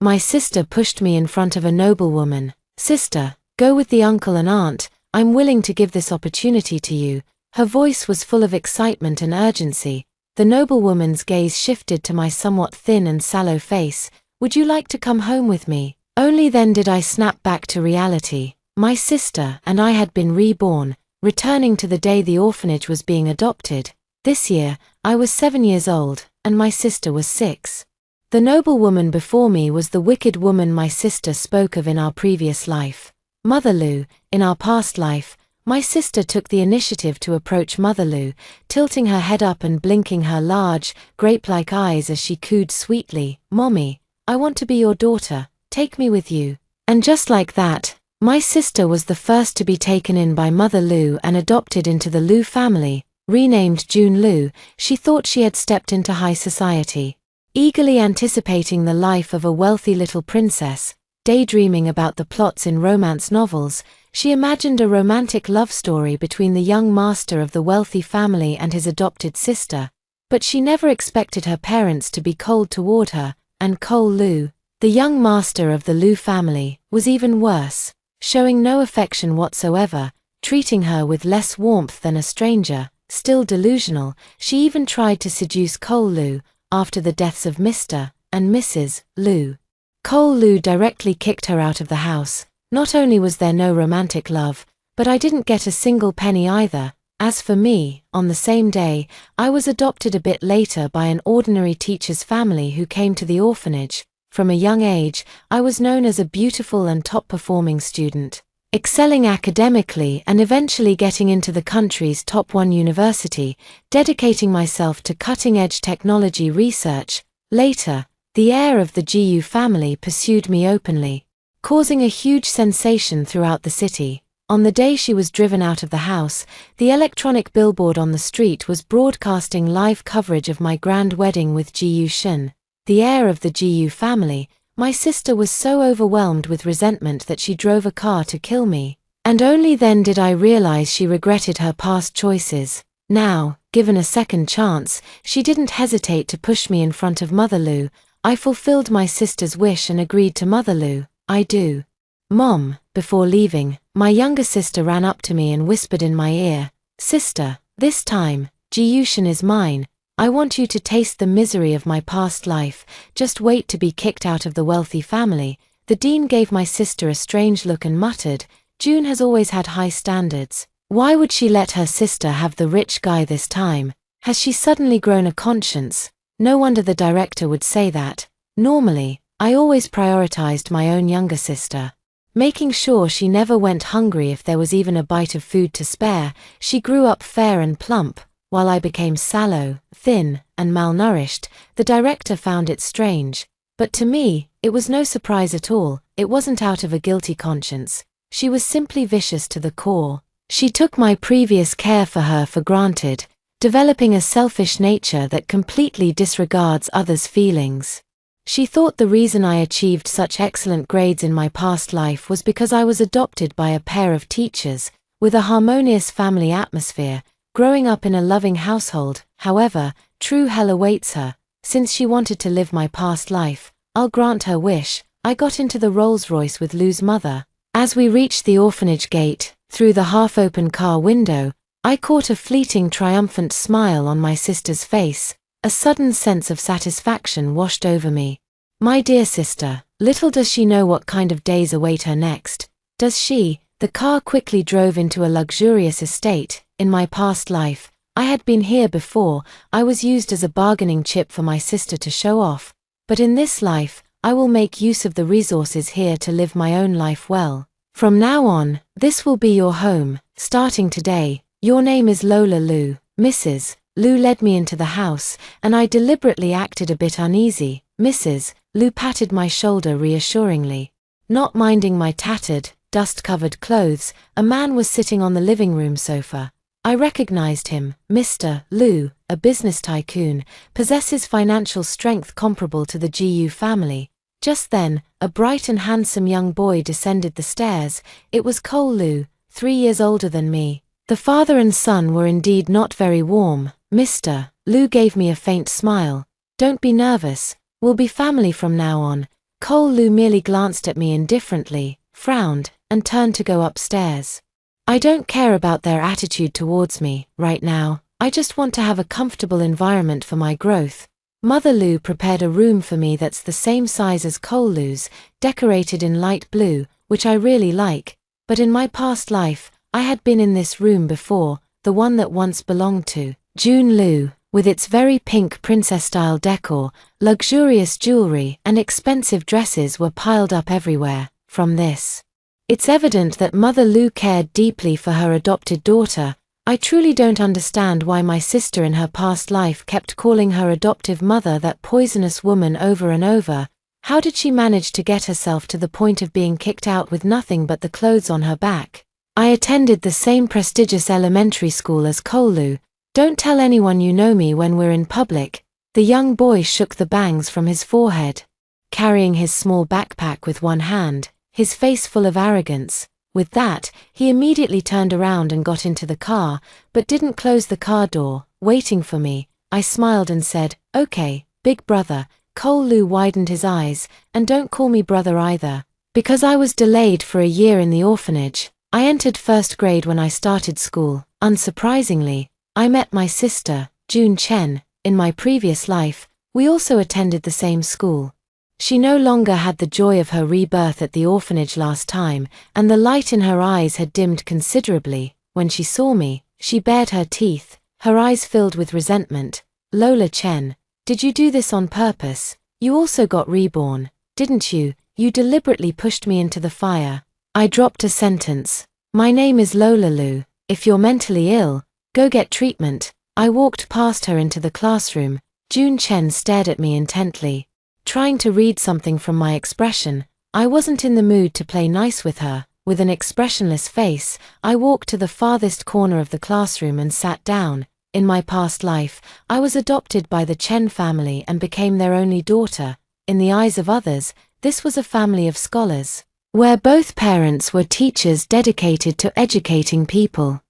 My sister pushed me in front of a noblewoman. "Sister, go with the uncle and aunt, I'm willing to give this opportunity to you." Her voice was full of excitement and urgency. The noblewoman's gaze shifted to my somewhat thin and sallow face. "Would you like to come home with me?" Only then did I snap back to reality. My sister and I had been reborn, returning to the day the orphanage was being adopted. This year, I was 7 years old, and my sister was 6. The noblewoman before me was the wicked woman my sister spoke of in our previous life. Mother Lu. In our past life, my sister took the initiative to approach Mother Lu, tilting her head up and blinking her large, grape-like eyes as she cooed sweetly, "Mommy, I want to be your daughter, take me with you." And just like that, my sister was the first to be taken in by Mother Lu and adopted into the Lu family. Renamed June Lu, she thought she had stepped into high society. Eagerly anticipating the life of a wealthy little princess, daydreaming about the plots in romance novels, she imagined a romantic love story between the young master of the wealthy family and his adopted sister. But she never expected her parents to be cold toward her, and Cole Lu, the young master of the Lu family, was even worse, showing no affection whatsoever, treating her with less warmth than a stranger. Still delusional, she even tried to seduce Cole Lu, after the deaths of Mr. and Mrs. Lu. Cole Lu directly kicked her out of the house. Not only was there no romantic love, but I didn't get a single penny either. As for me, on the same day, I was adopted a bit later by an ordinary teacher's family who came to the orphanage. From a young age, I was known as a beautiful and top-performing student, excelling academically and eventually getting into the country's top 1 university, dedicating myself to cutting-edge technology research. Later, the heir of the GU family pursued me openly, causing a huge sensation throughout the city. On the day she was driven out of the house, the electronic billboard on the street was broadcasting live coverage of my grand wedding with GU Shin, the heir of the GU family. My sister was so overwhelmed with resentment that she drove a car to kill me. And only then did I realize she regretted her past choices. Now, given a second chance, she didn't hesitate to push me in front of Mother Lu. I fulfilled my sister's wish and agreed to Mother Lu. "I do, Mom." Before leaving, my younger sister ran up to me and whispered in my ear, "Sister, this time, Jiyushin is mine. I want you to taste the misery of my past life. Just wait to be kicked out of the wealthy family." The dean gave my sister a strange look and muttered, "June has always had high standards. Why would she let her sister have the rich guy this time? Has she suddenly grown a conscience?" No wonder the director would say that. Normally, I always prioritized my own younger sister, making sure she never went hungry if there was even a bite of food to spare. She grew up fair and plump, while I became sallow, thin, and malnourished. The director found it strange. But to me, it was no surprise at all. It wasn't out of a guilty conscience. She was simply vicious to the core. She took my previous care for her for granted, developing a selfish nature that completely disregards others' feelings. She thought the reason I achieved such excellent grades in my past life was because I was adopted by a pair of teachers, with a harmonious family atmosphere, growing up in a loving household. However, true hell awaits her. Since she wanted to live my past life, I'll grant her wish. I got into the Rolls-Royce with Lu's mother. As we reached the orphanage gate, through the half-open car window, I caught a fleeting triumphant smile on my sister's face. A sudden sense of satisfaction washed over me. My dear sister, little does she know what kind of days await her next. Does she? The car quickly drove into a luxurious estate. In my past life, I had been here before. I was used as a bargaining chip for my sister to show off. But in this life, I will make use of the resources here to live my own life well. From now on, this will be your home, starting today. Your name is Lola Lu. Mrs. Lu led me into the house, and I deliberately acted a bit uneasy. Mrs. Lu patted my shoulder reassuringly. Not minding my tattered, dust-covered clothes, a man was sitting on the living room sofa. I recognized him. Mr. Lu, a business tycoon, possesses financial strength comparable to the GU family. Just then, a bright and handsome young boy descended the stairs. It was Cole Lu, 3 years older than me. The father and son were indeed not very warm. Mr. Lu gave me a faint smile. "Don't be nervous. We'll be family from now on." Cole Lu merely glanced at me indifferently, frowned, and turned to go upstairs. I don't care about their attitude towards me, right now. I just want to have a comfortable environment for my growth. Mother Lu prepared a room for me that's the same size as Cole Lu's, decorated in light blue, which I really like, but in my past life, I had been in this room before, the one that once belonged to June Lu, with its very pink princess-style decor, luxurious jewelry, and expensive dresses were piled up everywhere. From this, it's evident that Mother Lu cared deeply for her adopted daughter. I truly don't understand why my sister in her past life kept calling her adoptive mother that poisonous woman over and over. How did she manage to get herself to the point of being kicked out with nothing but the clothes on her back? I attended the same prestigious elementary school as Cole Lu. Don't tell anyone you know me when we're in public. The young boy shook the bangs from his forehead, carrying his small backpack with one hand, his face full of arrogance. With that, he immediately turned around and got into the car, but didn't close the car door, waiting for me. I smiled and said, "Okay, big brother." Cole Lu widened his eyes, "And don't call me brother either." Because I was delayed for a year in the orphanage, I entered first grade when I started school. Unsurprisingly, I met my sister, June Chen, in my previous life. We also attended the same school. She no longer had the joy of her rebirth at the orphanage last time, and the light in her eyes had dimmed considerably. When she saw me, she bared her teeth, her eyes filled with resentment. "Lola Chen, did you do this on purpose? You also got reborn, didn't you? You deliberately pushed me into the fire." I dropped a sentence. "My name is Lola Lu. If you're mentally ill, go get treatment." I walked past her into the classroom. June Chen stared at me intently, trying to read something from my expression. I wasn't in the mood to play nice with her. With an expressionless face, I walked to the farthest corner of the classroom and sat down. In my past life, I was adopted by the Chen family and became their only daughter. In the eyes of others, this was a family of scholars, where both parents were teachers dedicated to educating people.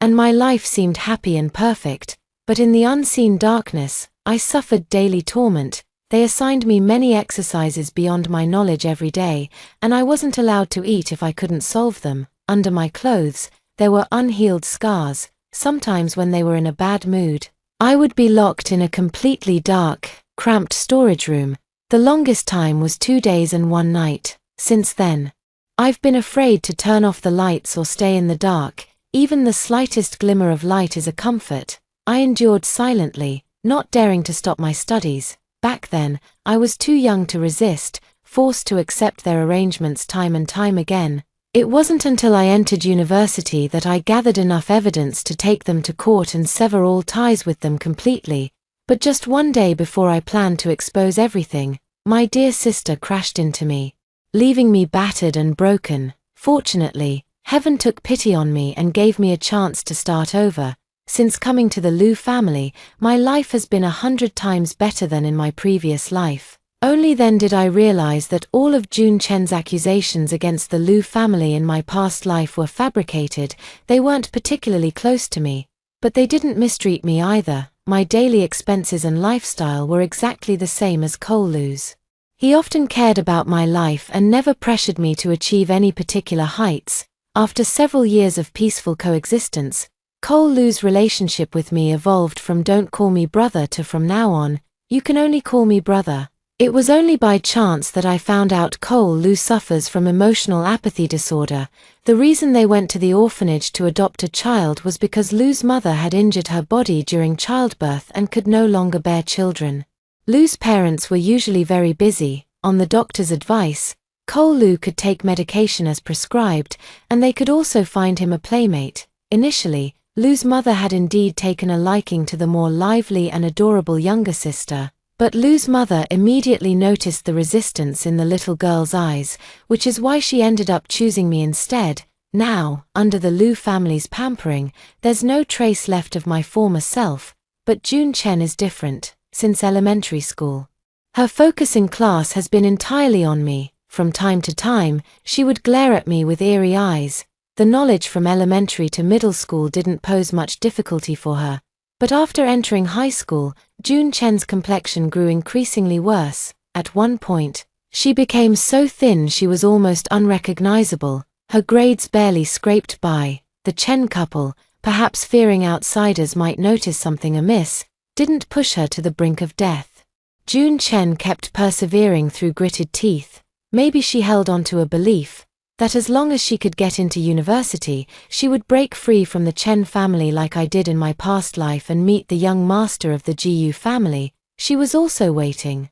And my life seemed happy and perfect, but in the unseen darkness, I suffered daily torment. They assigned me many exercises beyond my knowledge every day, and I wasn't allowed to eat if I couldn't solve them. Under my clothes, there were unhealed scars. Sometimes when they were in a bad mood, I would be locked in a completely dark, cramped storage room. The longest time was 2 days and 1 night. Since then, I've been afraid to turn off the lights or stay in the dark. Even the slightest glimmer of light is a comfort. I endured silently, not daring to stop my studies. Back then, I was too young to resist, forced to accept their arrangements time and time again. It wasn't until I entered university that I gathered enough evidence to take them to court and sever all ties with them completely. But just one day before I planned to expose everything, my dear sister crashed into me, leaving me battered and broken. Fortunately, heaven took pity on me and gave me a chance to start over. Since coming to the Lu family, my life has been 100 times better than in my previous life. Only then did I realize that all of June Chen's accusations against the Lu family in my past life were fabricated. They weren't particularly close to me, but they didn't mistreat me either. My daily expenses and lifestyle were exactly the same as Cole Lu's. He often cared about my life and never pressured me to achieve any particular heights. After several years of peaceful coexistence, Cole Lu's relationship with me evolved from "don't call me brother" to "from now on, you can only call me brother." It was only by chance that I found out Cole Lu suffers from emotional apathy disorder. The reason they went to the orphanage to adopt a child was because Lu's mother had injured her body during childbirth and could no longer bear children. Lu's parents were usually very busy. On the doctor's advice, Cole Lu could take medication as prescribed, and they could also find him a playmate. Initially, Lu's mother had indeed taken a liking to the more lively and adorable younger sister, but Lu's mother immediately noticed the resistance in the little girl's eyes, which is why she ended up choosing me instead. Now, under the Lu family's pampering, there's no trace left of my former self, but June Chen is different. Since elementary school, her focus in class has been entirely on me. From time to time, she would glare at me with eerie eyes. The knowledge from elementary to middle school didn't pose much difficulty for her, but after entering high school, June Chen's complexion grew increasingly worse. At one point, She became so thin she was almost unrecognizable, her grades barely scraped by. The Chen couple, perhaps fearing outsiders might notice something amiss, didn't push her to the brink of death. June Chen kept persevering through gritted teeth. Maybe she held on to a belief that as long as she could get into university, she would break free from the Chen family like I did in my past life and meet the young master of the Gu family. She was also waiting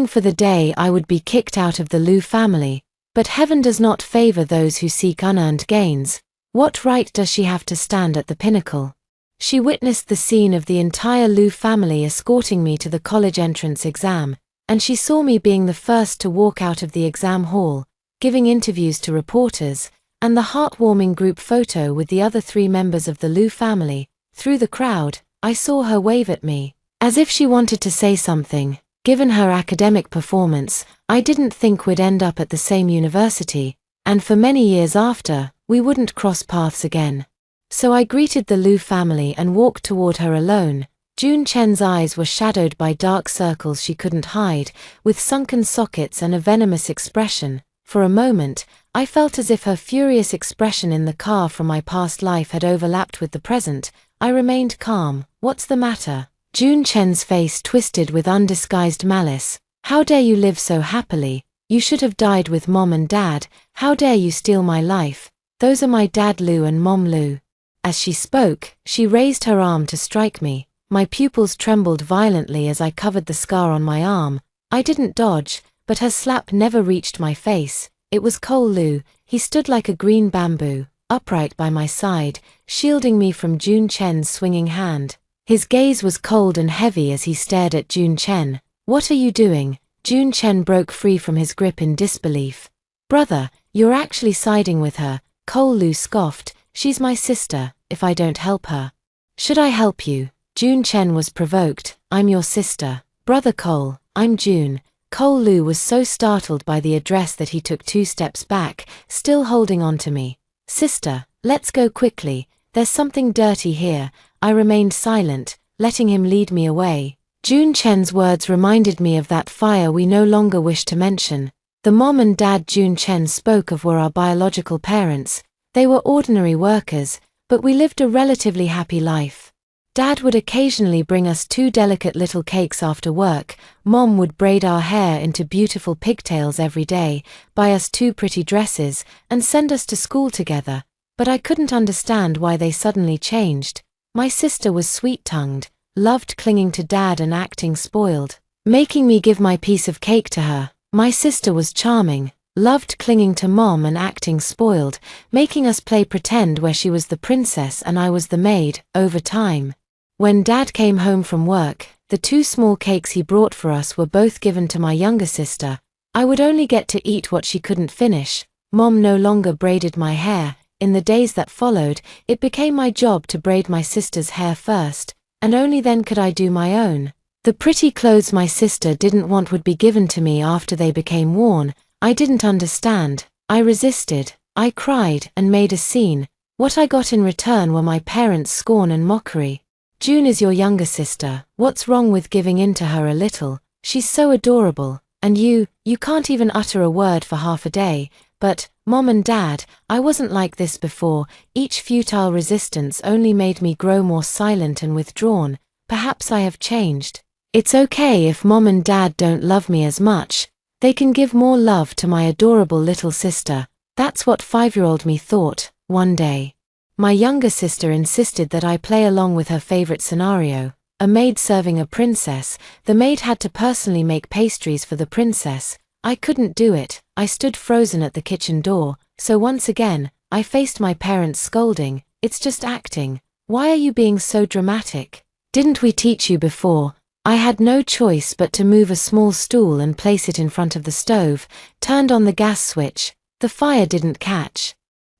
for the day I would be kicked out of the Lu family. But heaven does not favor those who seek unearned gains. What right does she have to stand at the pinnacle? She witnessed the scene of the entire Lu family escorting me to the college entrance exam, and she saw me being the first to walk out of the exam hall, giving interviews to reporters, and the heartwarming group photo with the other 3 members of the Lu family. Through the crowd, I saw her wave at me, as if she wanted to say something. Given her academic performance, I didn't think we'd end up at the same university, and for many years after, we wouldn't cross paths again. So I greeted the Lu family and walked toward her alone. June Chen's eyes were shadowed by dark circles she couldn't hide, with sunken sockets and a venomous expression. For a moment, I felt as if her furious expression in the car from my past life had overlapped with the present. I remained calm. What's the matter? June Chen's face twisted with undisguised malice. How dare you live so happily? You should have died with Mom and Dad. How dare you steal my life? Those are my Dad Lu and Mom Lu. As she spoke, she raised her arm to strike me. My pupils trembled violently as I covered the scar on my arm. I didn't dodge, but her slap never reached my face. It was Cole Lu. He stood like a green bamboo, upright by my side, shielding me from June Chen's swinging hand. His gaze was cold and heavy as he stared at June Chen. What are you doing? June Chen broke free from his grip in disbelief. Brother, you're actually siding with her, Cole Lu scoffed. She's my sister, if I don't help her. Should I help you? June Chen was provoked. I'm your sister. Brother Cole, I'm June. Cole Lu was so startled by the address that he took 2 steps back, still holding on to me. Sister, let's go quickly. There's something dirty here. I remained silent, letting him lead me away. June Chen's words reminded me of that fire we no longer wish to mention. The mom and dad June Chen spoke of were our biological parents. They were ordinary workers, but we lived a relatively happy life. Dad would occasionally bring us 2 delicate little cakes after work. Mom would braid our hair into beautiful pigtails every day, buy us 2 pretty dresses, and send us to school together. But I couldn't understand why they suddenly changed. My sister was sweet-tongued, loved clinging to Dad and acting spoiled, making me give my piece of cake to her. My sister was charming, loved clinging to Mom and acting spoiled, making us play pretend where she was the princess and I was the maid. Over time, when Dad came home from work, the 2 small cakes he brought for us were both given to my younger sister. I would only get to eat what she couldn't finish. Mom no longer braided my hair. In the days that followed, it became my job to braid my sister's hair first, and only then could I do my own. The pretty clothes my sister didn't want would be given to me after they became worn. I didn't understand. I resisted. I cried and made a scene. What I got in return were my parents' scorn and mockery. June is your younger sister. What's wrong with giving in to her a little? She's so adorable. And you can't even utter a word for half a day. But, Mom and Dad, I wasn't like this before. Each futile resistance only made me grow more silent and withdrawn. Perhaps I have changed. It's okay if Mom and Dad don't love me as much. They can give more love to my adorable little sister. That's what 5-year-old me thought, one day. My younger sister insisted that I play along with her favorite scenario. A maid serving a princess. The maid had to personally make pastries for the princess. I couldn't do it. I stood frozen at the kitchen door, so once again, I faced my parents' scolding. It's just acting. Why are you being so dramatic? Didn't we teach you before? I had no choice but to move a small stool and place it in front of the stove, turned on the gas switch. The fire didn't catch.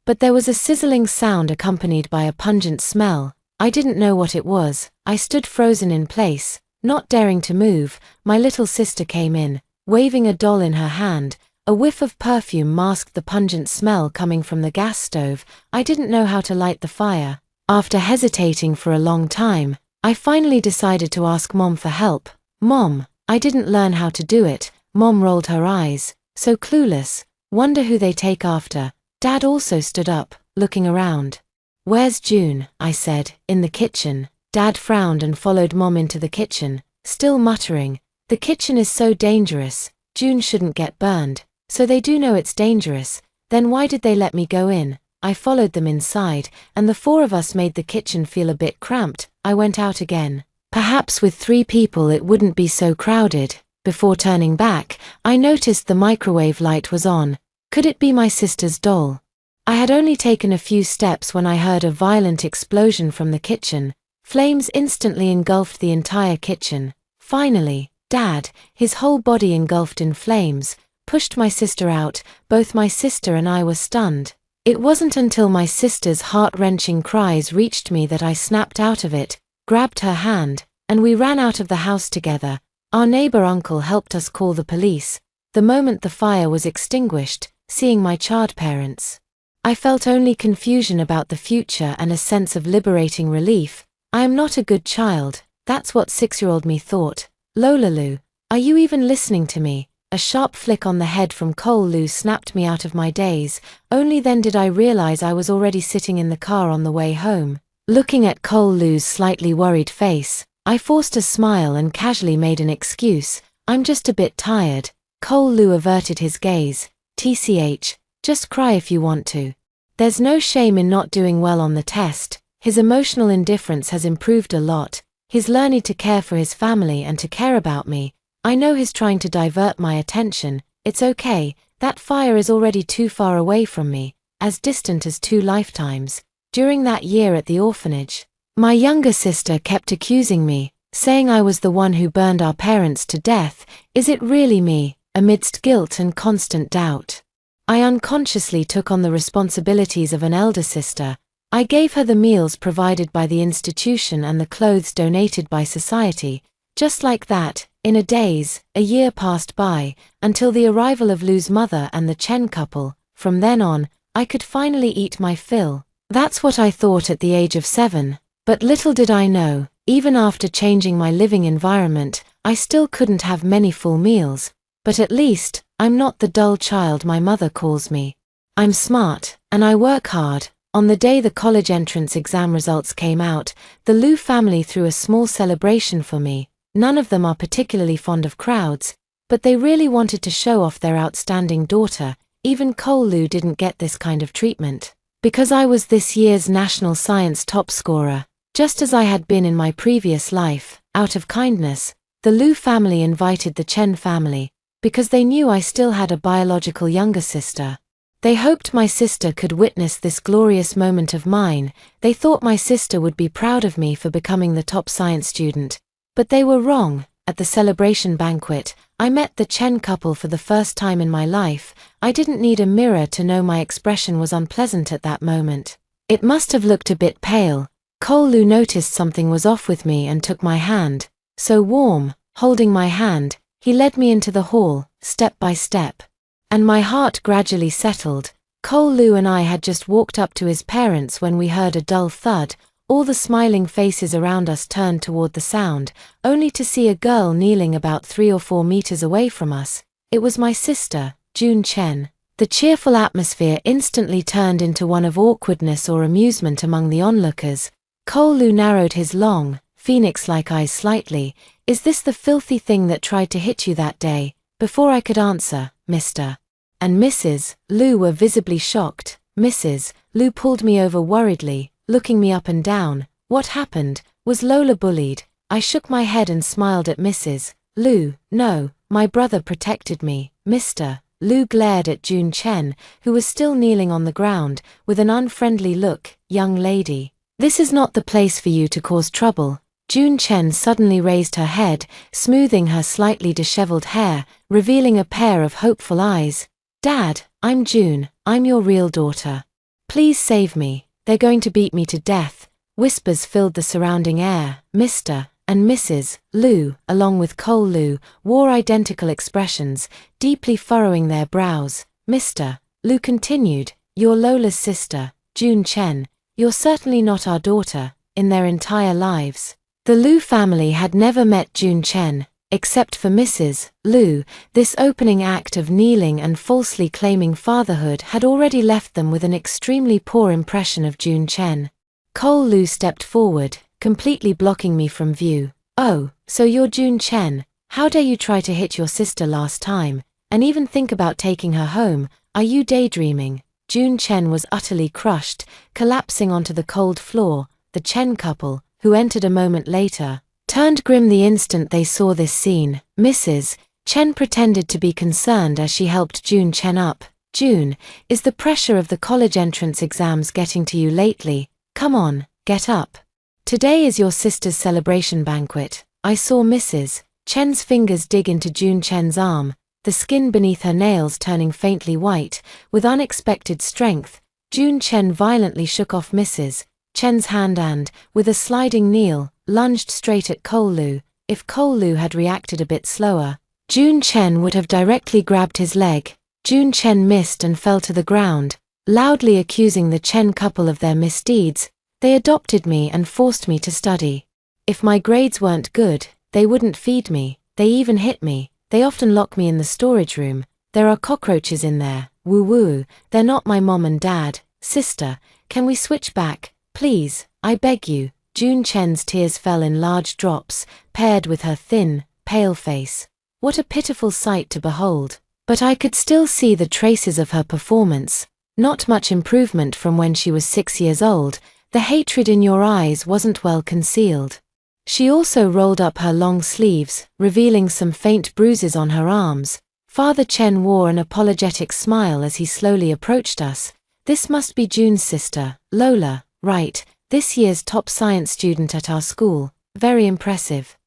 But there was a sizzling sound accompanied by a pungent smell. I didn't know what it was. I stood frozen in place, not daring to move. My little sister came in, waving a doll in her hand. A whiff of perfume masked the pungent smell coming from the gas stove. I didn't know how to light the fire. After hesitating for a long time, I finally decided to ask Mom for help. Mom, I didn't learn how to do it. Mom rolled her eyes. So clueless. Wonder who they take after. Dad also stood up, looking around. Where's June? I said, in the kitchen. Dad frowned and followed Mom into the kitchen, still muttering, the kitchen is so dangerous, June shouldn't get burned. So they do know it's dangerous, then why did they let me go in? I followed them inside, and the four of us made the kitchen feel a bit cramped. I went out again. Perhaps with 3 people it wouldn't be so crowded. Before turning back, I noticed the microwave light was on. Could it be my sister's doll? I had only taken a few steps when I heard a violent explosion from the kitchen. Flames instantly engulfed the entire kitchen. Finally, Dad, his whole body engulfed in flames, pushed my sister out. Both my sister and I were stunned. It wasn't until my sister's heart-wrenching cries reached me that I snapped out of it, grabbed her hand, and we ran out of the house together. Our neighbor uncle helped us call the police. The moment the fire was extinguished, seeing my charred parents, I felt only confusion about the future and a sense of liberating relief. I am not a good child, that's what 6-year-old me thought. Lolalu, are you even listening to me? A sharp flick on the head from Cole Lu snapped me out of my daze. Only then did I realize I was already sitting in the car on the way home. Looking at Cole Lu's slightly worried face, I forced a smile and casually made an excuse. I'm just a bit tired. Cole Lu averted his gaze. TCH, just cry if you want to. There's no shame in not doing well on the test. His emotional indifference has improved a lot. He's learning to care for his family and to care about me. I know he's trying to divert my attention. It's okay, that fire is already too far away from me, as distant as 2 lifetimes. During that year at the orphanage, my younger sister kept accusing me, saying I was the one who burned our parents to death. Is it really me? Amidst guilt and constant doubt, I unconsciously took on the responsibilities of an elder sister. I gave her the meals provided by the institution and the clothes donated by society. Just like that, in a daze, a year passed by, until the arrival of Lu's mother and the Chen couple. From then on, I could finally eat my fill. That's what I thought at the age of 7. But little did I know, even after changing my living environment, I still couldn't have many full meals. But at least, I'm not the dull child my mother calls me. I'm smart, and I work hard. On the day the college entrance exam results came out, the Lu family threw a small celebration for me. None of them are particularly fond of crowds, but they really wanted to show off their outstanding daughter. Even Cole Lu didn't get this kind of treatment, because I was this year's national science top scorer. Just as I had been in my previous life, out of kindness, the Lu family invited the Chen family, because they knew I still had a biological younger sister. They hoped my sister could witness this glorious moment of mine. They thought my sister would be proud of me for becoming the top science student. But they were wrong. At the celebration banquet, I met the Chen couple for the first time in my life. I didn't need a mirror to know my expression was unpleasant at that moment. It must have looked a bit pale. Cole Lu noticed something was off with me and took my hand. So warm, holding my hand, he led me into the hall, step by step. And my heart gradually settled. Cole Lu and I had just walked up to his parents when we heard a dull thud. All the smiling faces around us turned toward the sound, only to see a girl kneeling about 3 or 4 meters away from us. It was my sister, June Chen. The cheerful atmosphere instantly turned into one of awkwardness or amusement among the onlookers. Cole Lu narrowed his long, phoenix-like eyes slightly. Is this the filthy thing that tried to hit you that day? Before I could answer, Mr. and Mrs. Lu were visibly shocked. Mrs. Lu pulled me over worriedly, looking me up and down. What happened? Was Lola bullied? I shook my head and smiled at Mrs. Lu. No, my brother protected me. Mr. Lu glared at June Chen, who was still kneeling on the ground, with an unfriendly look. Young lady, this is not the place for you to cause trouble. June Chen suddenly raised her head, smoothing her slightly disheveled hair, revealing a pair of hopeful eyes. Dad, I'm June, I'm your real daughter. Please save me, they're going to beat me to death. Whispers filled the surrounding air. Mr. and Mrs. Lu, along with Cole Lu, wore identical expressions, deeply furrowing their brows. Mr. Lu continued, you're Lola's sister, June Chen. You're certainly not our daughter. In their entire lives, the Lu family had never met June Chen. except for Mrs. Liu. This opening act of kneeling and falsely claiming fatherhood had already left them with an extremely poor impression of June Chen. Cole Liu stepped forward, completely blocking me from view. "Oh, so you're June Chen. How dare you try to hit your sister last time, and even think about taking her home? Are you daydreaming?" June Chen was utterly crushed, collapsing onto the cold floor. The Chen couple, who entered a moment later, turned grim the instant they saw this scene. Mrs. Chen pretended to be concerned as she helped June Chen up. "June, is the pressure of the college entrance exams getting to you lately? Come on, get up. Today is your sister's celebration banquet." I saw Mrs. Chen's fingers dig into June Chen's arm, the skin beneath her nails turning faintly white. With unexpected strength, June Chen violently shook off Mrs. Chen's hand and, with a sliding kneel, lunged straight at Cole Liu. If Cole Liu had reacted a bit slower, June Chen would have directly grabbed his leg. June Chen missed and fell to the ground, loudly accusing the Chen couple of their misdeeds. "They adopted me and forced me to study. If my grades weren't good, they wouldn't feed me. They even hit me. They often lock me in the storage room. There are cockroaches in there. Woo-woo. They're not my mom and dad. Sister, can we switch back? Please, I beg you." June Chen's tears fell in large drops, paired with her thin, pale face. What a pitiful sight to behold. But I could still see the traces of her performance. Not much improvement from when she was 6 years old. The hatred in your eyes wasn't well concealed. She also rolled up her long sleeves, revealing some faint bruises on her arms. Father Chen wore an apologetic smile as he slowly approached us. "This must be June's sister, Lola, right? This year's top science student at our school. Very impressive."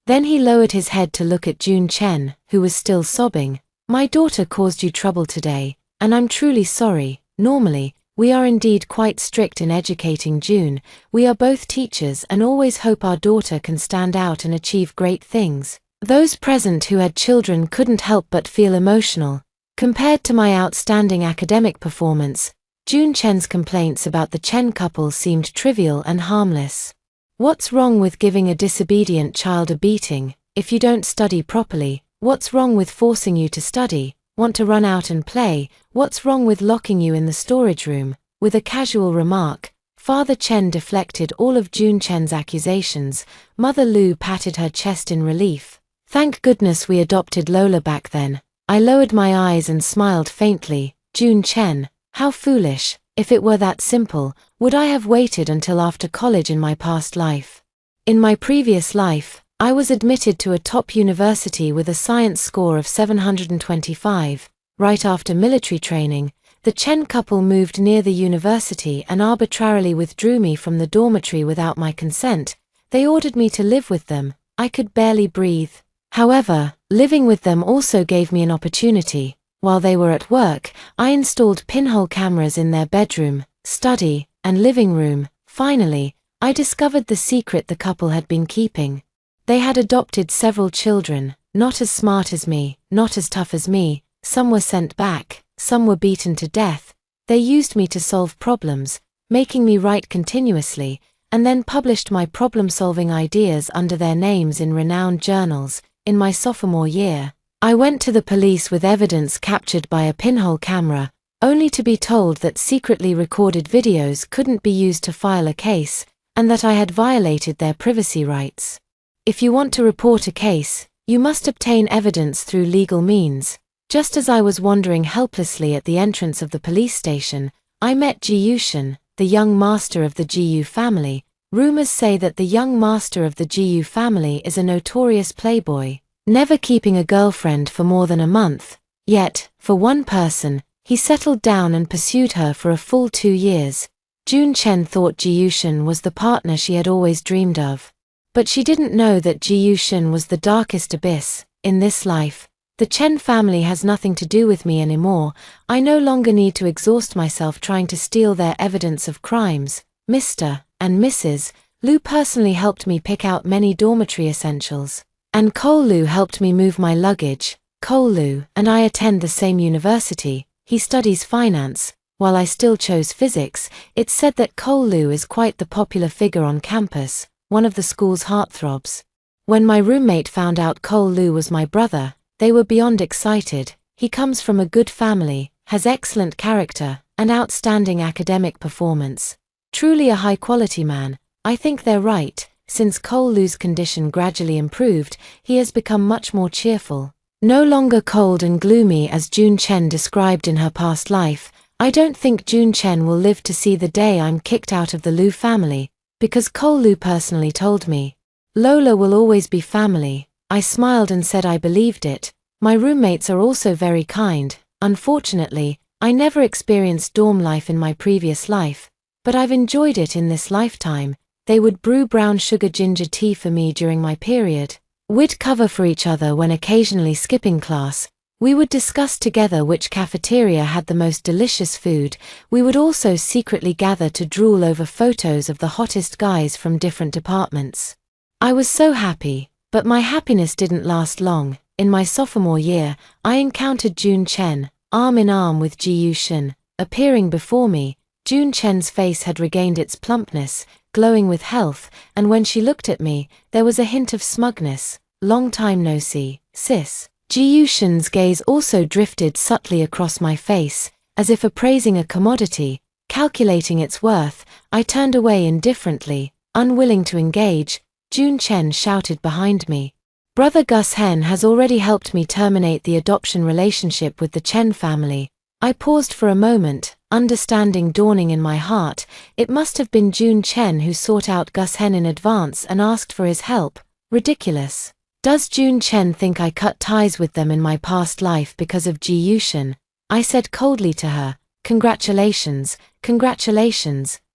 Then he lowered his head to look at June Chen, who was still sobbing. "My daughter caused you trouble today, and I'm truly sorry. Normally, we are indeed quite strict in educating June. We are both teachers and always hope our daughter can stand out and achieve great things." Those present who had children couldn't help but feel emotional. Compared to my outstanding academic performance, June Chen's complaints about the Chen couple seemed trivial and harmless. What's wrong with giving a disobedient child a beating? If you don't study properly, what's wrong with forcing you to study? Want to run out and play? What's wrong with locking you in the storage room? With a casual remark, Father Chen deflected all of June Chen's accusations. Mother Liu patted her chest in relief. "Thank goodness we adopted Lola back then." I lowered my eyes and smiled faintly. "June Chen, how foolish. If it were that simple, would I have waited until after college in my past life? In my previous life, I was admitted to a top university with a science score of 725. Right after military training, the Chen couple moved near the university and arbitrarily withdrew me from the dormitory without my consent. They ordered me to live with them. I could barely breathe. However, living with them also gave me an opportunity. While they were at work, I installed pinhole cameras in their bedroom, study, and living room. Finally, I discovered the secret the couple had been keeping. They had adopted several children, not as smart as me, not as tough as me. Some were sent back, some were beaten to death. They used me to solve problems, making me write continuously, and then published my problem-solving ideas under their names in renowned journals. In my sophomore year, I went to the police with evidence captured by a pinhole camera, only to be told that secretly recorded videos couldn't be used to file a case, and that I had violated their privacy rights. If you want to report a case, you must obtain evidence through legal means. Just as I was wandering helplessly at the entrance of the police station, I met Ji Yushin, the young master of the Jiyu family. Rumors say that the young master of the Jiyu family is a notorious playboy, never keeping a girlfriend for more than a month. Yet, for one person, he settled down and pursued her for a full 2 years. June Chen thought Ji Yushin was the partner she had always dreamed of. But she didn't know that Ji Yushin was the darkest abyss. In this life, the Chen family has nothing to do with me anymore. I no longer need to exhaust myself trying to steal their evidence of crimes. Mr. and Mrs. Liu personally helped me pick out many dormitory essentials. And Cole Liu helped me move my luggage. Cole Liu and I attend the same university. He studies finance. While I still chose physics, it's said that Cole Liu is quite the popular figure on campus, one of the school's heartthrobs. When my roommate found out Cole Lu was my brother, they were beyond excited. He comes from a good family, has excellent character, and outstanding academic performance. Truly a high-quality man. I think they're right. Since Cole Lu's condition gradually improved, he has become much more cheerful. No longer cold and gloomy as June Chen described in her past life. I don't think June Chen will live to see the day I'm kicked out of the Lu family, because Cole Lu personally told me. Lola will always be family. I smiled and said I believed it. My roommates are also very kind. Unfortunately, I never experienced dorm life in my previous life, but I've enjoyed it in this lifetime. They would brew brown sugar ginger tea for me during my period. We'd cover for each other when occasionally skipping class. We would discuss together which cafeteria had the most delicious food. We would also secretly gather to drool over photos of the hottest guys from different departments. I was so happy, but my happiness didn't last long. In my sophomore year, I encountered June Chen, arm in arm with Ji Yushin. Appearing before me, June Chen's face had regained its plumpness, glowing with health, and when she looked at me, there was a hint of smugness. Long time no see, sis. Ji Yushin's gaze also drifted subtly across my face, as if appraising a commodity, calculating its worth. I turned away indifferently, unwilling to engage. June Chen shouted behind me. Brother Gus Hen has already helped me terminate the adoption relationship with the Chen family. I paused for a moment, understanding dawning in my heart. It must have been June Chen who sought out Gus Hen in advance and asked for his help. Ridiculous. Does June Chen think I cut ties with them in my past life because of Ji Yushin? I said coldly to her, congratulations,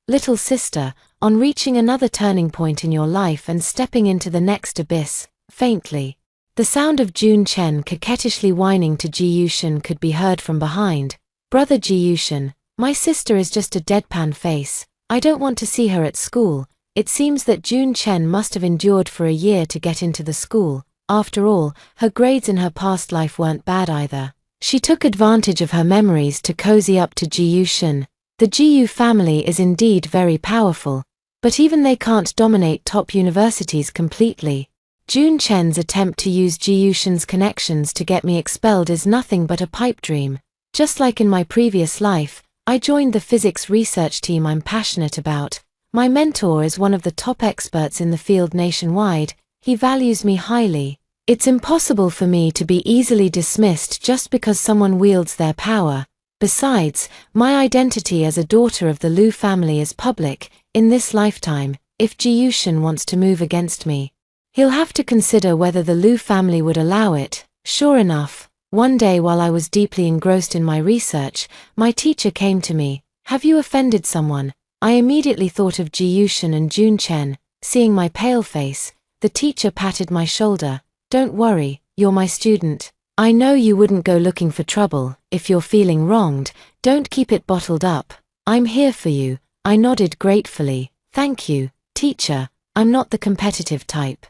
little sister, on reaching another turning point in your life and stepping into the next abyss. Faintly, the sound of June Chen coquettishly whining to Ji Yushin could be heard from behind. Brother Ji Yushin, my sister is just a deadpan face. I don't want to see her at school. It seems that June Chen must have endured for a year to get into the school. After all, her grades in her past life weren't bad either. She took advantage of her memories to cozy up to Ji Yushin. The Ji Yu family is indeed very powerful, but even they can't dominate top universities completely. June Chen's attempt to use Ji Yushin's connections to get me expelled is nothing but a pipe dream. Just like in my previous life, I joined the physics research team I'm passionate about. My mentor is one of the top experts in the field nationwide. He values me highly. It's impossible for me to be easily dismissed just because someone wields their power. Besides, my identity as a daughter of the Lu family is public. In this lifetime, if Ji Yushin wants to move against me, he'll have to consider whether the Lu family would allow it. Sure enough, one day while I was deeply engrossed in my research, my teacher came to me. Have you offended someone? I immediately thought of Ji Yushin and June Chen. Seeing my pale face, the teacher patted my shoulder. Don't worry, you're my student. I know you wouldn't go looking for trouble. If you're feeling wronged, don't keep it bottled up. I'm here for you. I nodded gratefully. Thank you, teacher. I'm not the competitive type.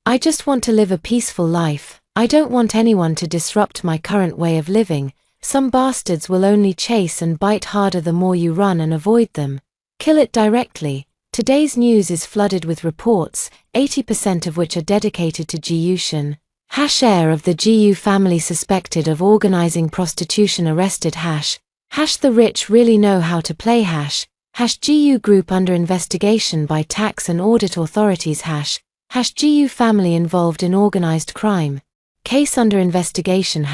I just want to live a peaceful life. I don't want anyone to disrupt my current way of living. Some bastards will only chase and bite harder the more you run and avoid them. Kill it directly. Today's news is flooded with reports, 80% of which are dedicated to Ji Yushin. Heir of the Ji Yu family suspected of organizing prostitution arrested. The rich really know how to play. Ji Yu group under investigation by tax and audit authorities. Ji Yu family involved in organized crime. Case under investigation.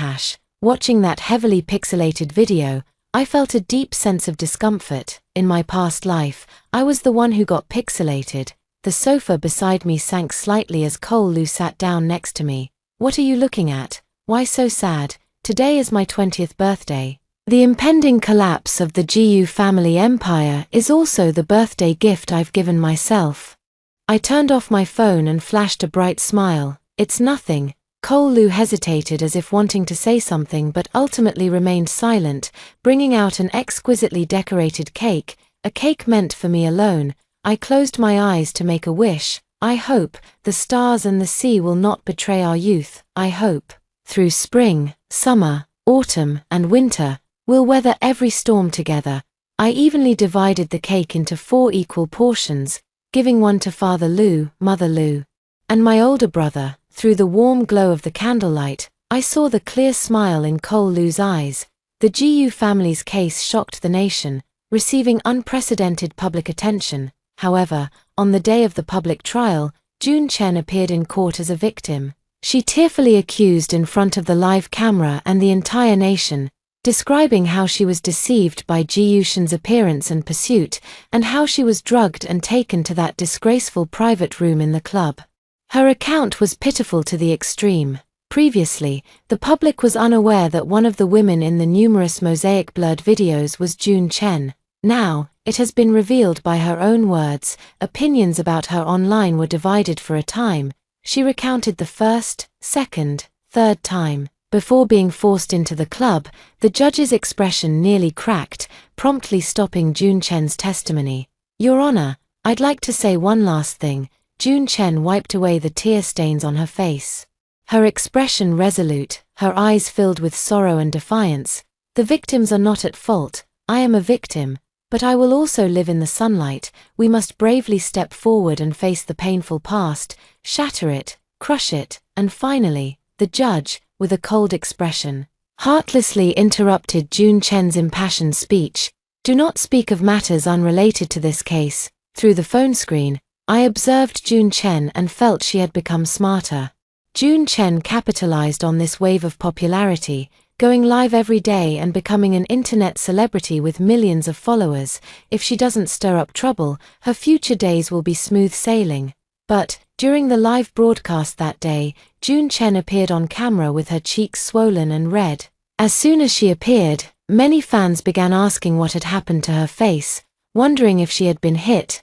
Watching that heavily pixelated video, I felt a deep sense of discomfort. In my past life, I was the one who got pixelated. The sofa beside me sank slightly as Cole Lu sat down next to me. What are you looking at? Why so sad? Today is my 20th birthday. The impending collapse of the Ji Yu family empire is also the birthday gift I've given myself. I turned off my phone and flashed a bright smile. It's nothing. Cole Lu hesitated as if wanting to say something but ultimately remained silent, bringing out an exquisitely decorated cake, a cake meant for me alone. I closed my eyes to make a wish. I hope the stars and the sea will not betray our youth. I hope, through spring, summer, autumn, and winter, we'll weather every storm together. I evenly divided the cake into 4 equal portions, giving one to Father Lu, Mother Lu, And my older brother, through the warm glow of the candlelight, I saw the clear smile in Cole Lu's eyes. The GU family's case shocked the nation, receiving unprecedented public attention. However, on the day of the public trial, June Chen appeared in court as a victim. She tearfully accused in front of the live camera and the entire nation, describing how she was deceived by Ji Yushin's appearance and pursuit, and how she was drugged and taken to that disgraceful private room in the club. Her account was pitiful to the extreme. Previously, the public was unaware that one of the women in the numerous mosaic blurred videos was June Chen. Now, it has been revealed by her own words. Opinions about her online were divided for a time. She recounted the first, second, third time. Before being forced into the club, the judge's expression nearly cracked, promptly stopping June Chen's testimony. "Your Honor, I'd like to say one last thing." June Chen wiped away the tear stains on her face. Her expression resolute, her eyes filled with sorrow and defiance. "The victims are not at fault. I am a victim, but I will also live in the sunlight. We must bravely step forward and face the painful past, shatter it, crush it." And finally, the judge, with a cold expression, heartlessly interrupted June Chen's impassioned speech. "Do not speak of matters unrelated to this case." Through the phone screen, I observed June Chen and felt she had become smarter. June Chen capitalized on this wave of popularity, going live every day and becoming an internet celebrity with millions of followers. If she doesn't stir up trouble, her future days will be smooth sailing. But, during the live broadcast that day, June Chen appeared on camera with her cheeks swollen and red. As soon as she appeared, many fans began asking what had happened to her face, wondering if she had been hit.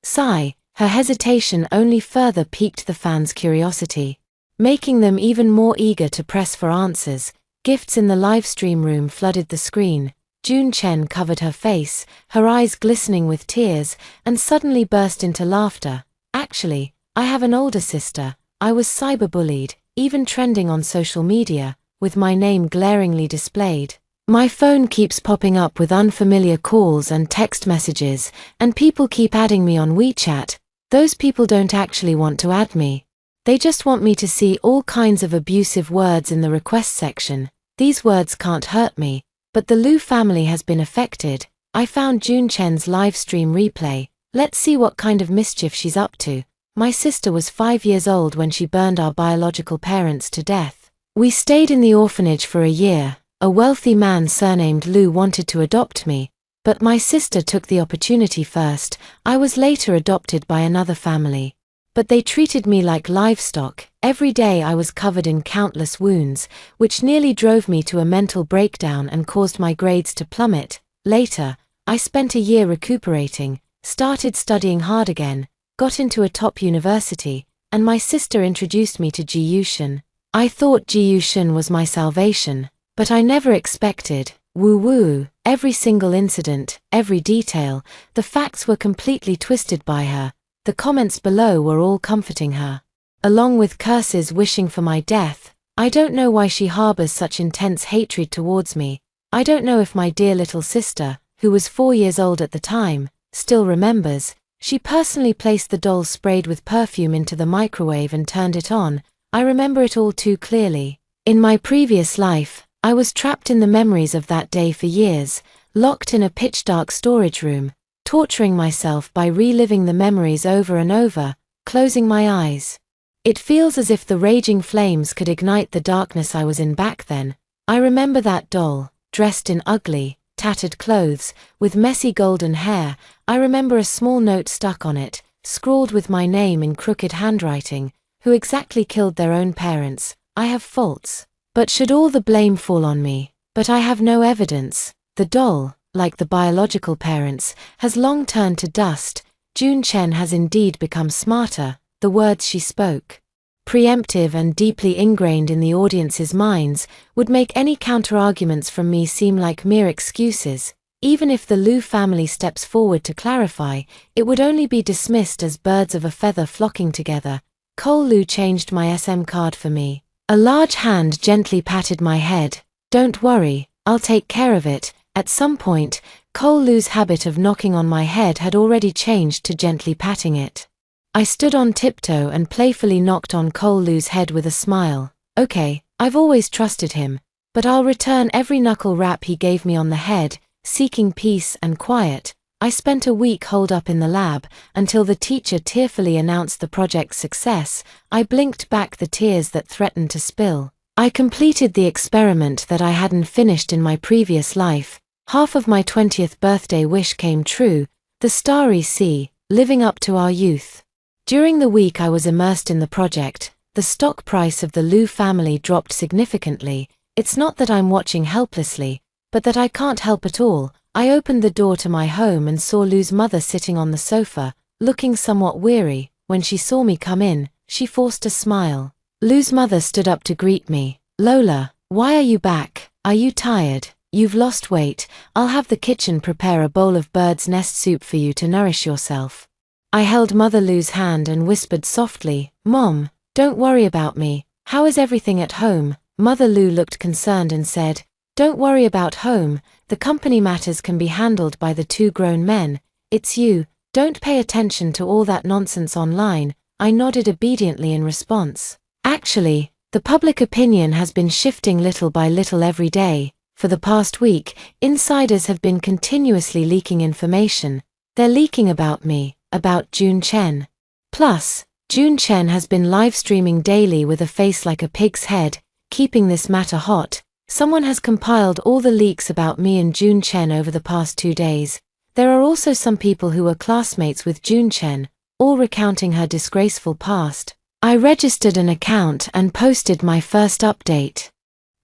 Sigh. Her hesitation only further piqued the fans' curiosity, making them even more eager to press for answers. Gifts in the livestream room flooded the screen. June Chen covered her face, her eyes glistening with tears, and suddenly burst into laughter. "Actually, I have an older sister. I was cyberbullied, even trending on social media, with my name glaringly displayed. My phone keeps popping up with unfamiliar calls and text messages, and people keep adding me on WeChat. Those people don't actually want to add me. They just want me to see all kinds of abusive words in the request section. These words can't hurt me, but the Lu family has been affected." I found June Chen's live stream replay. Let's see what kind of mischief she's up to. "My sister was 5 years old when she burned our biological parents to death. We stayed in the orphanage for a year. A wealthy man surnamed Lu wanted to adopt me, but my sister took the opportunity first. I was later adopted by another family, but they treated me like livestock. Every day I was covered in countless wounds, which nearly drove me to a mental breakdown and caused my grades to plummet. Later, I spent a year recuperating, started studying hard again, got into a top university, and my sister introduced me to Ji Yushin. I thought Ji Yushin was my salvation, but I never expected. Woo-woo, every single incident, every detail, the facts were completely twisted by her. The comments below were all comforting her, along with curses wishing for my death. I don't know why she harbors such intense hatred towards me. I don't know if my dear little sister, who was 4 years old at the time, still remembers. She personally placed the doll sprayed with perfume into the microwave and turned it on. I remember it all too clearly. In my previous life, I was trapped in the memories of that day for years, locked in a pitch-dark storage room, torturing myself by reliving the memories over and over, closing my eyes. It feels as if the raging flames could ignite the darkness I was in back then. I remember that doll, dressed in ugly, tattered clothes, with messy golden hair. I remember a small note stuck on it, scrawled with my name in crooked handwriting. Who exactly killed their own parents? I have faults. But should all the blame fall on me? But I have no evidence. The doll, like the biological parents, has long turned to dust. June Chen has indeed become smarter. The words she spoke, preemptive and deeply ingrained in the audience's minds, would make any counter-arguments from me seem like mere excuses. Even if the Lu family steps forward to clarify, it would only be dismissed as birds of a feather flocking together. Cole Lu changed my SM card for me. A large hand gently patted my head. "Don't worry, I'll take care of it." At some point, Cole Lu's habit of knocking on my head had already changed to gently patting it. I stood on tiptoe and playfully knocked on Cole Lu's head with a smile. Okay, I've always trusted him, but I'll return every knuckle rap he gave me on the head, seeking peace and quiet. I spent a week holed up in the lab, until the teacher tearfully announced the project's success. I blinked back the tears that threatened to spill. I completed the experiment that I hadn't finished in my previous life. Half of my 20th birthday wish came true, the starry sea, living up to our youth. During the week I was immersed in the project, the stock price of the Lu family dropped significantly. It's not that I'm watching helplessly, but that I can't help at all. I opened the door to my home and saw Lu's mother sitting on the sofa, looking somewhat weary. When she saw me come in, she forced a smile. Lu's mother stood up to greet me. Lola, why are you back? Are you tired? You've lost weight. I'll have the kitchen prepare a bowl of bird's nest soup for you to nourish yourself. I held Mother Lu's hand and whispered softly, Mom, don't worry about me. How is everything at home? Mother Lu looked concerned and said, Don't worry about home. The company matters can be handled by the two grown men. It's you. Don't pay attention to all that nonsense online. I nodded obediently in response. Actually, the public opinion has been shifting little by little every day. For the past week, insiders have been continuously leaking information. They're leaking about me, about June Chen. Plus, June Chen has been live streaming daily with a face like a pig's head, keeping this matter hot. Someone has compiled all the leaks about me and June Chen over the past 2 days. There are also some people who were classmates with June Chen, all recounting her disgraceful past. I registered an account and posted my first update.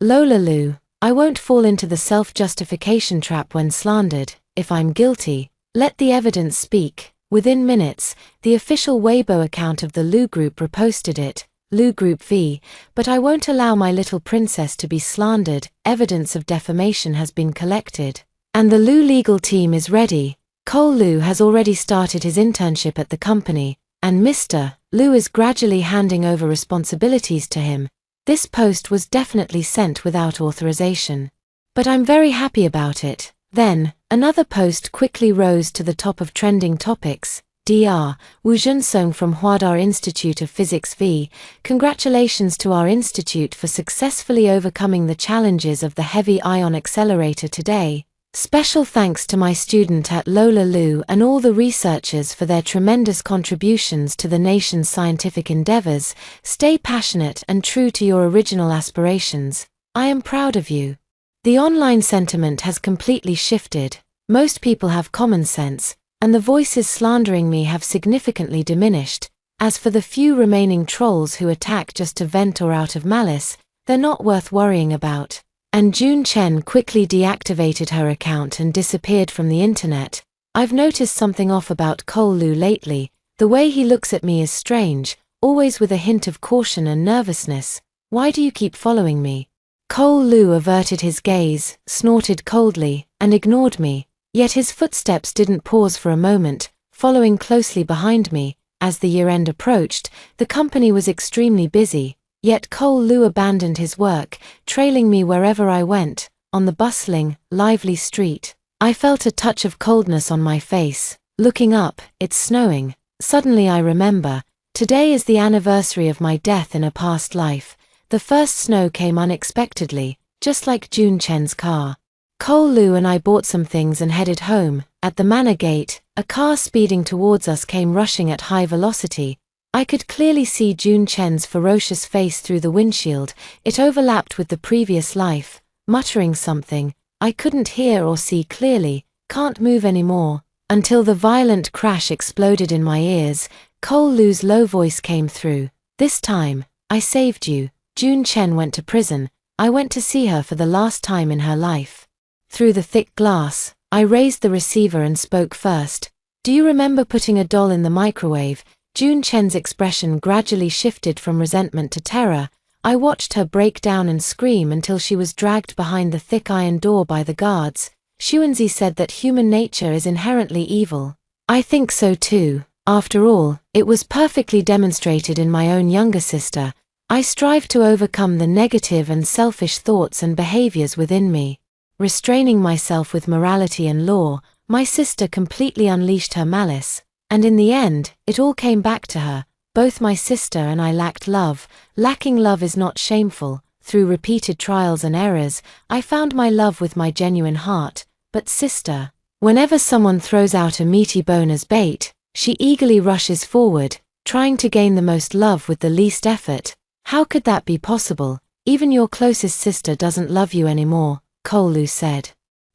Lola Lu, I won't fall into the self-justification trap when slandered. If I'm guilty, let the evidence speak. Within minutes, the official Weibo account of the Lu Group reposted it. Lu Group V, but I won't allow my little princess to be slandered. Evidence of defamation has been collected. And the Lu legal team is ready. Cole Lu has already started his internship at the company, and Mr. Lu is gradually handing over responsibilities to him. This post was definitely sent without authorization. But I'm very happy about it. Then, another post quickly rose to the top of trending topics. Dr. Wu Junsong from Huadar Institute of Physics V. Congratulations to our institute for successfully overcoming the challenges of the heavy ion accelerator today. Special thanks to my student at Lola Lu and all the researchers for their tremendous contributions to the nation's scientific endeavors. Stay passionate and true to your original aspirations. I am proud of you. The online sentiment has completely shifted. Most people have common sense, and the voices slandering me have significantly diminished. As for the few remaining trolls who attack just to vent or out of malice, they're not worth worrying about. And June Chen quickly deactivated her account and disappeared from the internet. I've noticed something off about Cole Lu lately. The way he looks at me is strange, always with a hint of caution and nervousness. Why do you keep following me? Cole Lu averted his gaze, snorted coldly, and ignored me. Yet his footsteps didn't pause for a moment, following closely behind me. As the year-end approached, the company was extremely busy, yet Cole Lu abandoned his work, trailing me wherever I went. On the bustling, lively street, I felt a touch of coldness on my face. Looking up, it's snowing. Suddenly I remember, today is the anniversary of my death in a past life. The first snow came unexpectedly, just like June Chen's car. Cole Lu and I bought some things and headed home. At the manor gate, a car speeding towards us came rushing at high velocity. I could clearly see June Chen's ferocious face through the windshield. It overlapped with the previous life. Muttering something, I couldn't hear or see clearly. Can't move anymore. Until the violent crash exploded in my ears, Cole Lu's low voice came through. This time, I saved you. June Chen went to prison. I went to see her for the last time in her life. Through the thick glass, I raised the receiver and spoke first. Do you remember putting a doll in the microwave? June Chen's expression gradually shifted from resentment to terror. I watched her break down and scream until she was dragged behind the thick iron door by the guards. Xuanzi said that human nature is inherently evil. I think so too. After all, it was perfectly demonstrated in my own younger sister. I strive to overcome the negative and selfish thoughts and behaviors within me. Restraining myself with morality and law, my sister completely unleashed her malice. And in the end, it all came back to her. Both my sister and I lacked love. Lacking love is not shameful. Through repeated trials and errors, I found my love with my genuine heart. But sister, whenever someone throws out a meaty bone as bait, she eagerly rushes forward, trying to gain the most love with the least effort. How could that be possible? Even your closest sister doesn't love you anymore, Kolu said.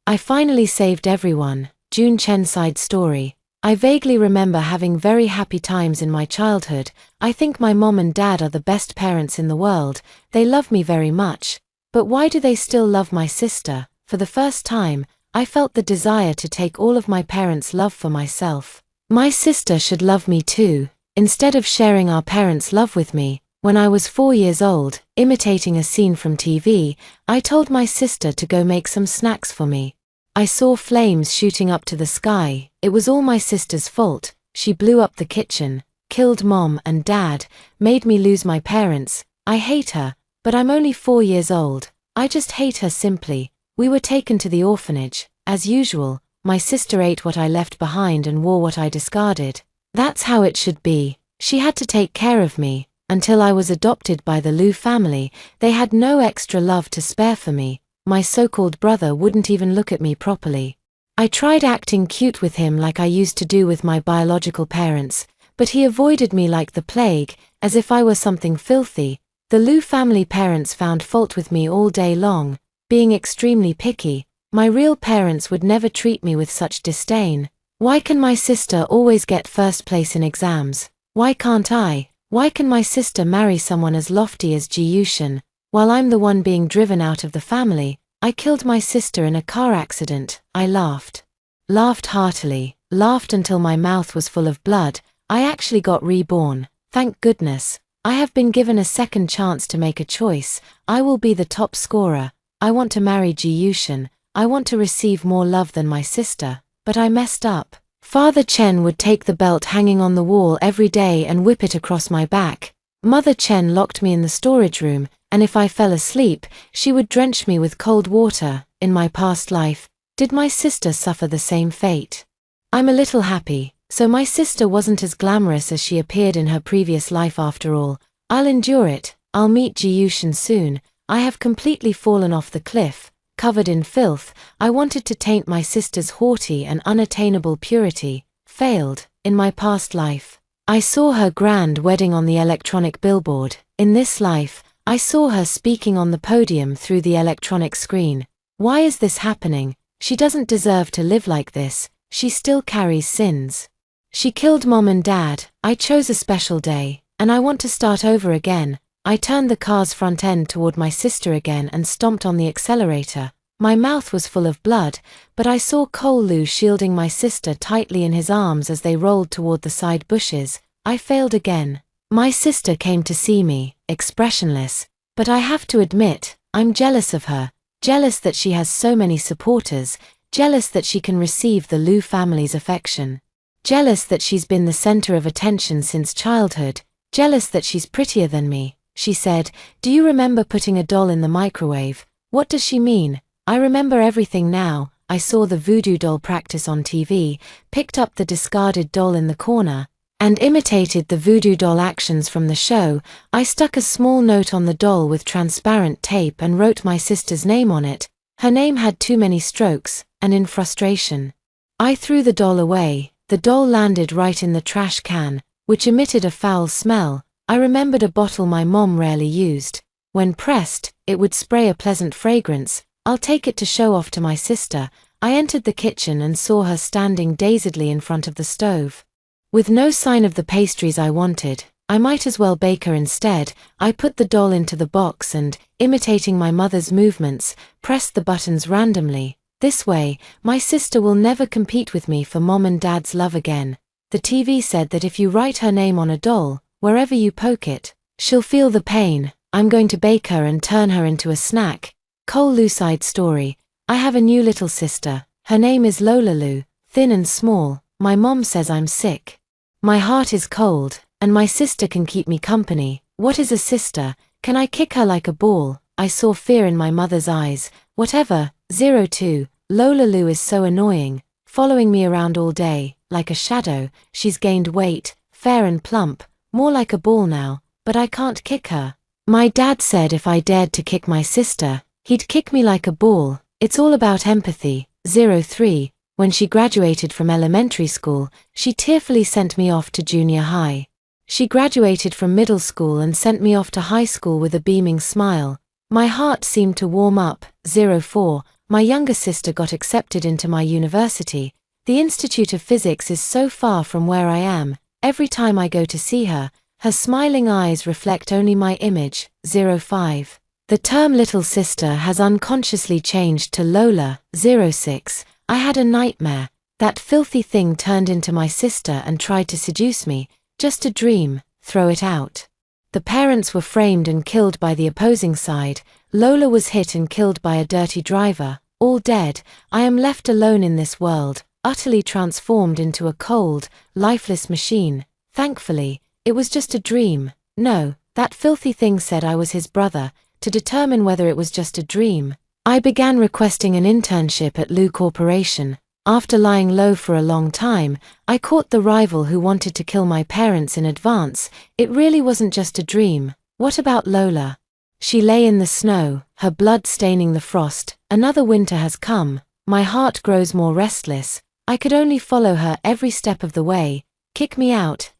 I finally saved everyone. June Chen side story. I vaguely remember having very happy times in my childhood. I think my mom and dad are the best parents in the world. They love me very much. But why do they still love my sister? For the first time, I felt the desire to take all of my parents' love for myself. My sister should love me too. Instead of sharing our parents' love with me, when I was 4 years old, imitating a scene from TV, I told my sister to go make some snacks for me. I saw flames shooting up to the sky. It was all my sister's fault. She blew up the kitchen, killed mom and dad, made me lose my parents. I hate her, but I'm only 4 years old. I just hate her simply. We were taken to the orphanage. As usual, my sister ate what I left behind and wore what I discarded. That's how it should be. She had to take care of me. Until I was adopted by the Liu family, they had no extra love to spare for me. My so-called brother wouldn't even look at me properly. I tried acting cute with him like I used to do with my biological parents, but he avoided me like the plague, as if I were something filthy. The Liu family parents found fault with me all day long, being extremely picky. My real parents would never treat me with such disdain. Why can my sister always get first place in exams? Why can't I? Why can my sister marry someone as lofty as Ji Yushan, while I'm the one being driven out of the family? I killed my sister in a car accident. I laughed. Laughed heartily, laughed until my mouth was full of blood. I actually got reborn. Thank goodness. I have been given a second chance to make a choice. I will be the top scorer. I want to marry Ji Yushan. I want to receive more love than my sister. But I messed up. Father Chen would take the belt hanging on the wall every day and whip it across my back. Mother Chen locked me in the storage room, and if I fell asleep, she would drench me with cold water. In my past life, did my sister suffer the same fate? I'm a little happy, so my sister wasn't as glamorous as she appeared in her previous life after all. I'll endure it. I'll meet Ji Yushan soon. I have completely fallen off the cliff, covered in filth. I wanted to taint my sister's haughty and unattainable purity. Failed. In my past life, I saw her grand wedding on the electronic billboard. In this life, I saw her speaking on the podium through the electronic screen. Why is this happening? She doesn't deserve to live like this. She still carries sins. She killed mom and dad. I chose a special day, and I want to start over again. I turned the car's front end toward my sister again and stomped on the accelerator. My mouth was full of blood, but I saw Kolu shielding my sister tightly in his arms as they rolled toward the side bushes. I failed again. My sister came to see me, expressionless, but I have to admit, I'm jealous of her. Jealous that she has so many supporters, jealous that she can receive the Liu family's affection. Jealous that she's been the center of attention since childhood, jealous that she's prettier than me. She said, "Do you remember putting a doll in the microwave?" What does she mean? I remember everything now. I saw the voodoo doll practice on TV, picked up the discarded doll in the corner, and imitated the voodoo doll actions from the show. I stuck a small note on the doll with transparent tape and wrote my sister's name on it. Her name had too many strokes, and in frustration, I threw the doll away. The doll landed right in the trash can, which emitted a foul smell. I remembered a bottle my mom rarely used. When pressed, it would spray a pleasant fragrance. I'll take it to show off to my sister. I entered the kitchen and saw her standing dazedly in front of the stove. With no sign of the pastries I wanted, I might as well bake her instead. I put the doll into the box and, imitating my mother's movements, pressed the buttons randomly. This way, my sister will never compete with me for mom and dad's love again. The TV said that if you write her name on a doll, wherever you poke it, she'll feel the pain. I'm going to bake her and turn her into a snack. Kolu side story. I have a new little sister. Her name is Lolalu, thin and small. My mom says I'm sick. My heart is cold, and my sister can keep me company. What is a sister? Can I kick her like a ball? I saw fear in my mother's eyes. Whatever. 02. Lolalu is so annoying. following me around all day, like a shadow. She's gained weight, fair and plump, more like a ball now, but I can't kick her. My dad said if I dared to kick my sister, he'd kick me like a ball. It's all about empathy. 03. When she graduated from elementary school, she tearfully sent me off to junior high. She graduated from middle school and sent me off to high school with a beaming smile. My heart seemed to warm up. 04. My younger sister got accepted into my university. The Institute of Physics is so far from where I am. Every time I go to see her, her smiling eyes reflect only my image. 05. The term little sister has unconsciously changed to Lola. 06. I had a nightmare. That filthy thing turned into my sister and tried to seduce me. Just a dream, throw it out. The parents were framed and killed by the opposing side. Lola was hit and killed by a dirty driver. All dead. I am left alone in this world, utterly transformed into a cold, lifeless machine. Thankfully, it was just a dream. No, that filthy thing said I was his brother. To determine whether it was just a dream, I began requesting an internship at Lu Corporation. After lying low for a long time, I caught the rival who wanted to kill my parents in advance. It really wasn't just a dream. What about Lola? She lay in the snow, her blood staining the frost. Another winter has come. My heart grows more restless. I could only follow her every step of the way. Kick me out.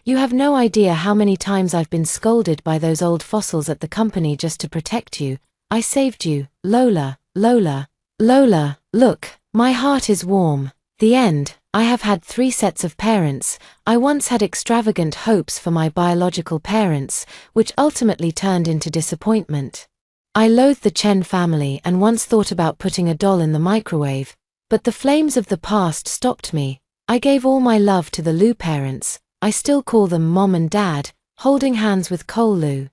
You have no idea how many times I've been scolded by those old fossils at the company just to protect you. I saved you, Lola, Lola. Lola, look, my heart is warm. The end. I have had 3 sets of parents. I once had extravagant hopes for my biological parents, which ultimately turned into disappointment. I loathed the Chen family and once thought about putting a doll in the microwave, but the flames of the past stopped me. I gave all my love to the Lu parents. I still call them Mom and Dad, holding hands with Cole Lu.